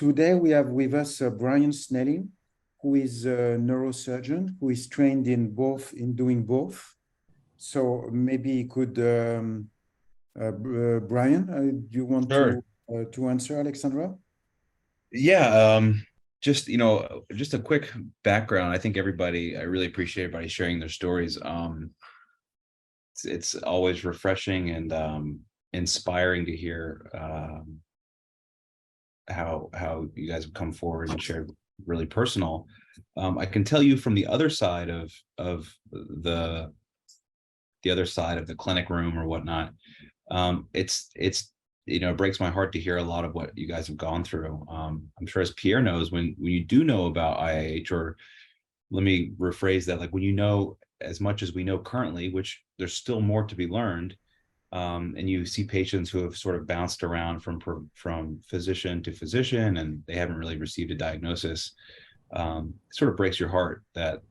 Today we have with us Brian Snelling, who is a neurosurgeon who is trained in doing both. So maybe he could, Brian, do you want Sure. to answer Alexandra? Yeah. Just a quick background. I think I really appreciate everybody sharing their stories. It's always refreshing and inspiring to hear how you guys have come forward and shared really personal. I can tell you from the other side of the other side of the clinic room or whatnot. It's it breaks my heart to hear a lot of what you guys have gone through. I'm sure, as Pierre knows, when you do know about IIH, or let me rephrase that, like when you know as much as we know currently, which there's still more to be learned, and you see patients who have sort of bounced around from physician to physician, and they haven't really received a diagnosis. It sort of breaks your heart that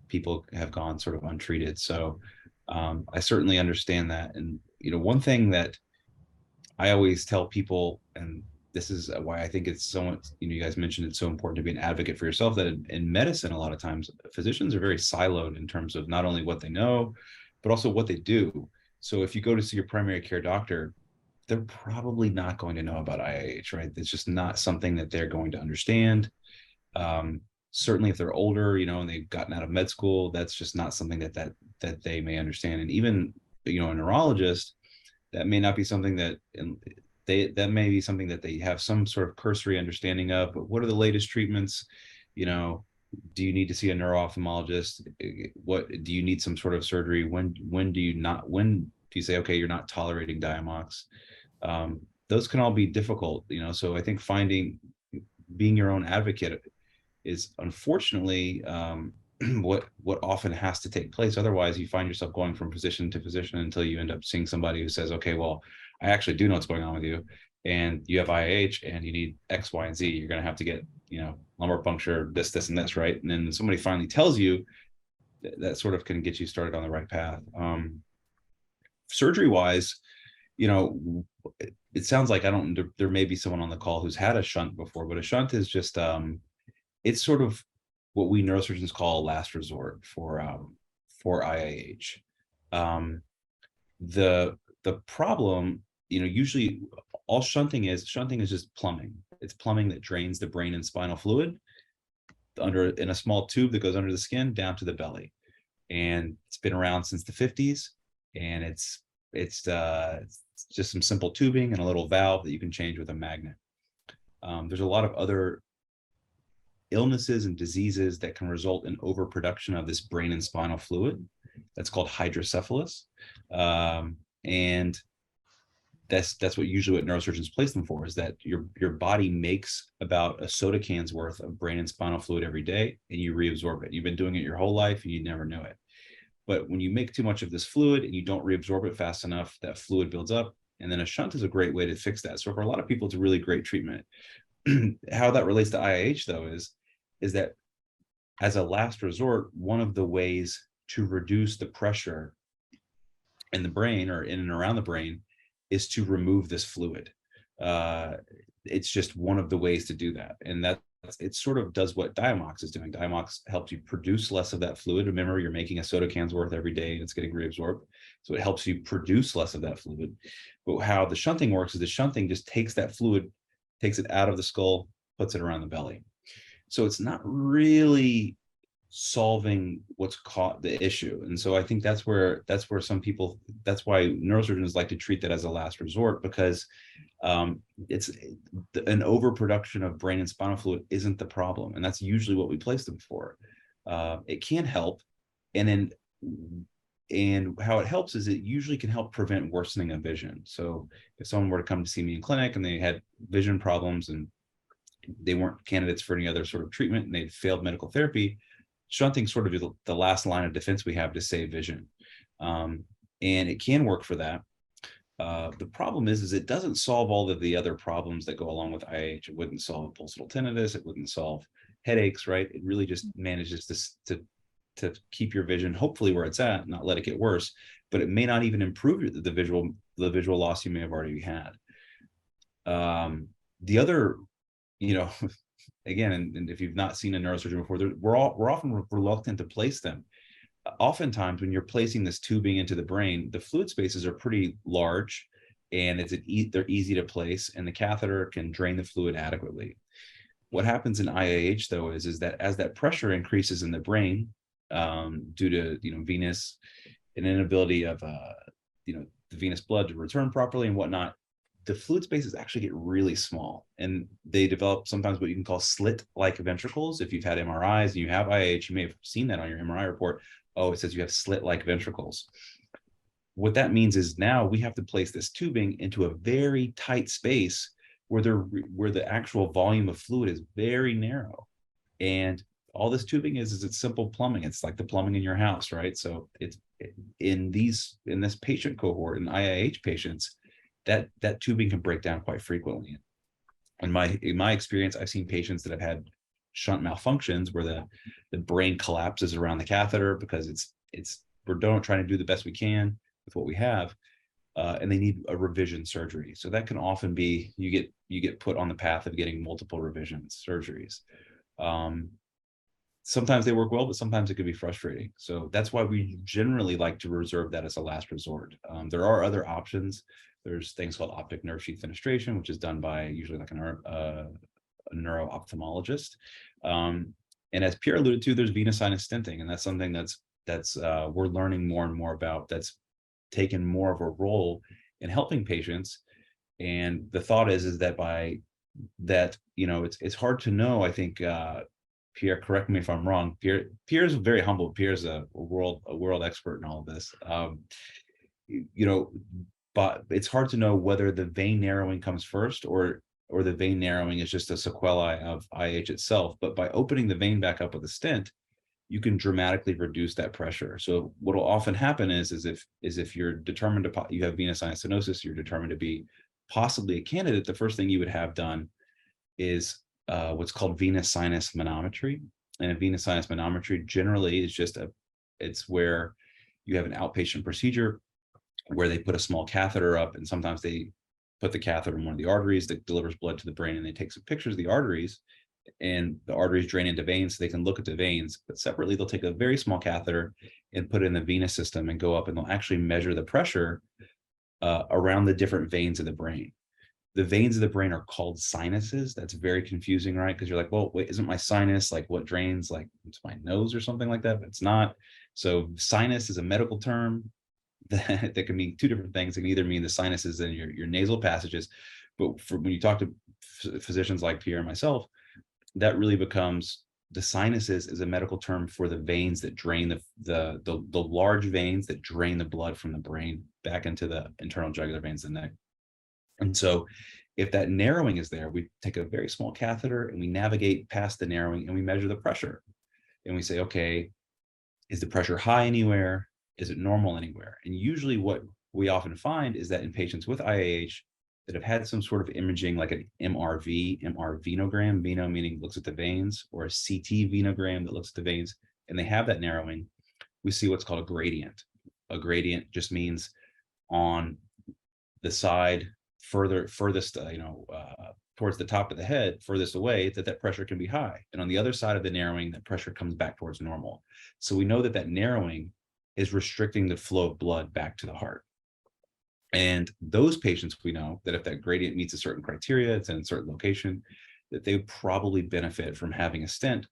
people have gone sort of untreated. So I certainly understand that. And one thing that I always tell people, and this is why I think it's so much, you guys mentioned it's so important to be an advocate for yourself, that in medicine, a lot of times physicians are very siloed in terms of not only what they know, but also what they do. So if you go to see your primary care doctor, they're probably not going to know about IIH, right? It's just not something that they're going to understand. Certainly if they're older, and they've gotten out of med school, that's just not something that they may understand. And even, a neurologist, that may not be something that that may be something that they have some sort of cursory understanding of. But what are the latest treatments? Do you need to see a neuro-ophthalmologist? What do you need some sort of surgery? When do you say, okay, you're not tolerating Diamox? Those can all be difficult, so I think being your own advocate is unfortunately what often has to take place. Otherwise, you find yourself going from physician to physician until you end up seeing somebody who says, okay, well, I actually do know what's going on with you, and you have IIH and you need X, Y, and Z. You're going to have to get, lumbar puncture, this, and this, right? And then somebody finally tells you that sort of can get you started on the right path. Surgery wise, it sounds like there may be someone on the call who's had a shunt before, but a shunt is just, it's sort of what we neurosurgeons call a last resort for IIH. The problem, usually all shunting is just plumbing. It's plumbing that drains the brain and spinal fluid in a small tube that goes under the skin down to the belly. And it's been around since the 50s, and it's just some simple tubing and a little valve that you can change with a magnet. There's a lot of other illnesses and diseases that can result in overproduction of this brain and spinal fluid. That's called hydrocephalus. And that's usually what neurosurgeons place them for, is that your body makes about a soda can's worth of brain and spinal fluid every day, and you reabsorb it. You've been doing it your whole life and you never knew it. But when you make too much of this fluid and you don't reabsorb it fast enough, that fluid builds up, and then a shunt is a great way to fix that. So for a lot of people, it's a really great treatment. How that relates to IIH, though, is that as a last resort, one of the ways to reduce the pressure in the brain or in and around the brain is to remove this fluid. It's just one of the ways to do that. And it sort of does what Diamox is doing. Diamox helps you produce less of that fluid. Remember, you're making a soda can's worth every day and it's getting reabsorbed. So it helps you produce less of that fluid. But how the shunting works is the shunting just takes that fluid, takes it out of the skull, puts it around the belly. So it's not really solving what's caught the issue. And so I think that's where some people, that's why neurosurgeons like to treat that as a last resort, because it's an overproduction of brain and spinal fluid isn't the problem. And that's usually what we place them for. It can help. And how it helps is it usually can help prevent worsening of vision. So if someone were to come to see me in clinic and they had vision problems and they weren't candidates for any other sort of treatment and they'd failed medical therapy, shunting sort of is the last line of defense we have to save vision. And it can work for that. The problem is it doesn't solve all of the other problems that go along with IIH. It wouldn't solve pulsatile tinnitus. It wouldn't solve headaches, right? It really just manages to keep your vision hopefully where it's at, not let it get worse, but it may not even improve the visual loss you may have already had. The other you know, again, and if you've not seen a neurosurgeon before, we're often reluctant to place them. Oftentimes, when you're placing this tubing into the brain, the fluid spaces are pretty large, and they're easy to place, and the catheter can drain the fluid adequately. What happens in IIH though is that as that pressure increases in the brain, due to venous, an inability of the venous blood to return properly and whatnot, the fluid spaces actually get really small, and they develop sometimes what you can call slit-like ventricles. If you've had MRIs and you have IIH, you may have seen that on your MRI report. Oh, it says you have slit-like ventricles. What that means is now we have to place this tubing into a very tight space where the actual volume of fluid is very narrow. And all this tubing is it's simple plumbing. It's like the plumbing in your house, right? So it's in this patient cohort, in IIH patients, that tubing can break down quite frequently. In my experience, I've seen patients that have had shunt malfunctions where the brain collapses around the catheter because we're trying to do the best we can with what we have, and they need a revision surgery. So that can often be you get put on the path of getting multiple revision surgeries. Sometimes they work well, but sometimes it could be frustrating. So that's why we generally like to reserve that as a last resort. There are other options. There's things called optic nerve sheath fenestration, which is done by usually like a neuro-ophthalmologist. And as Pierre alluded to, there's venous sinus stenting, and that's something that's we're learning more and more about. That's taken more of a role in helping patients. And the thought is that by that, it's hard to know. I think Pierre, correct me if I'm wrong. Pierre's very humble. Pierre's a world expert in all of this. But it's hard to know whether the vein narrowing comes first or the vein narrowing is just a sequelae of IIH itself. But by opening the vein back up with a stent, you can dramatically reduce that pressure. So what will often happen is if you're determined to, you have venous sinus stenosis, you're determined to be possibly a candidate, the first thing you would have done is what's called venous sinus manometry. And a venous sinus manometry generally is it's where you have an outpatient procedure where they put a small catheter up, and sometimes they put the catheter in one of the arteries that delivers blood to the brain, and they take some pictures of the arteries, and the arteries drain into veins so they can look at the veins. But separately, they'll take a very small catheter and put it in the venous system and go up, and they'll actually measure the pressure around the different veins of the brain. The veins of the brain are called sinuses. That's very confusing, right? Because you're like, well, wait, isn't my sinus like what drains? Like it's my nose or something like that, but it's not. So sinus is a medical term that can mean two different things. It can either mean the sinuses in your nasal passages, but when you talk to physicians like Pierre and myself, that really becomes the sinuses is a medical term for the veins that drain the large veins that drain the blood from the brain back into the internal jugular veins of the neck. And so if that narrowing is there, we take a very small catheter and we navigate past the narrowing and we measure the pressure. And we say, okay, is the pressure high anywhere? Is it normal anywhere? And usually what we often find is that in patients with IIH that have had some sort of imaging like an MR venogram, veno meaning looks at the veins, or a CT venogram that looks at the veins, and they have that narrowing, we see what's called a gradient. A gradient just means on the side furthest, towards the top of the head, furthest away, that pressure can be high. And on the other side of the narrowing, that pressure comes back towards normal. So we know that narrowing is restricting the flow of blood back to the heart. And those patients, we know that if that gradient meets a certain criteria, it's in a certain location, that they would probably benefit from having a stent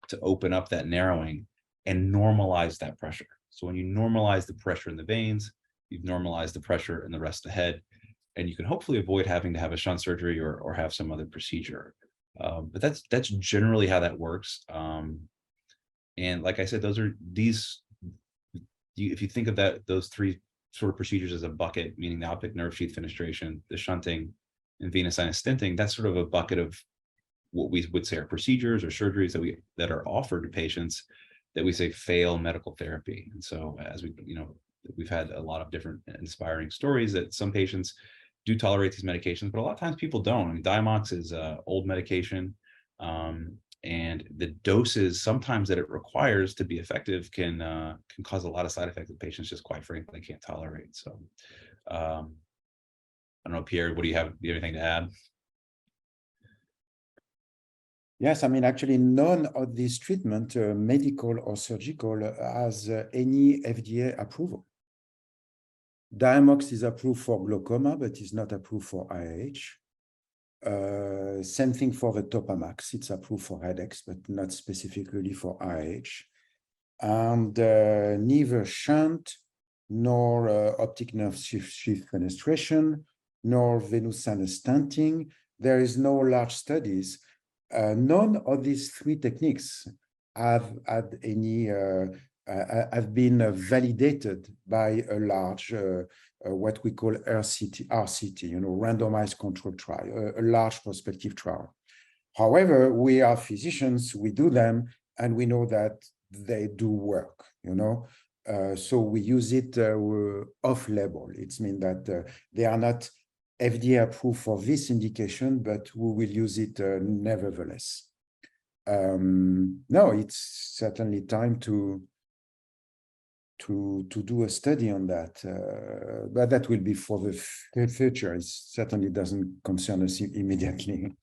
to open up that narrowing and normalize that pressure. So when you normalize the pressure in the veins, you've normalized the pressure in the rest of the head, and you can hopefully avoid having to have a shunt surgery or have some other procedure. But that's generally how that works. And like I said, if you think of those three sort of procedures as a bucket, meaning the optic nerve sheath fenestration, the shunting, and venous sinus stenting, that's sort of a bucket of what we would say are procedures or surgeries that are offered to patients that we say fail medical therapy. And so as we've had a lot of different inspiring stories that some patients do tolerate these medications, but a lot of times people don't. I mean, Diamox is old medication, and the doses sometimes that it requires to be effective can cause a lot of side effects that patients just quite frankly can't tolerate. So I don't know, Pierre, what do you have? Do you have anything to add? Yes, I mean, actually, none of these treatment, medical or surgical, has any FDA approval. Diamox is approved for glaucoma, but is not approved for IIH. Same thing for the Topamax. It's approved for headaches, but not specifically for IIH. And neither shunt, nor optic nerve sheath fenestration, nor venous sinus stenting. There is no large studies. None of these three techniques have had any have been validated by a large what we call RCT, you know, randomized controlled trial, a large prospective trial. However, we are physicians, we do them, and we know that they do work, you know. So we use it off-label. It means that they are not FDA approved for this indication, but we will use it nevertheless. No, it's certainly time to do a study on that, but that will be for the future. It certainly doesn't concern us immediately.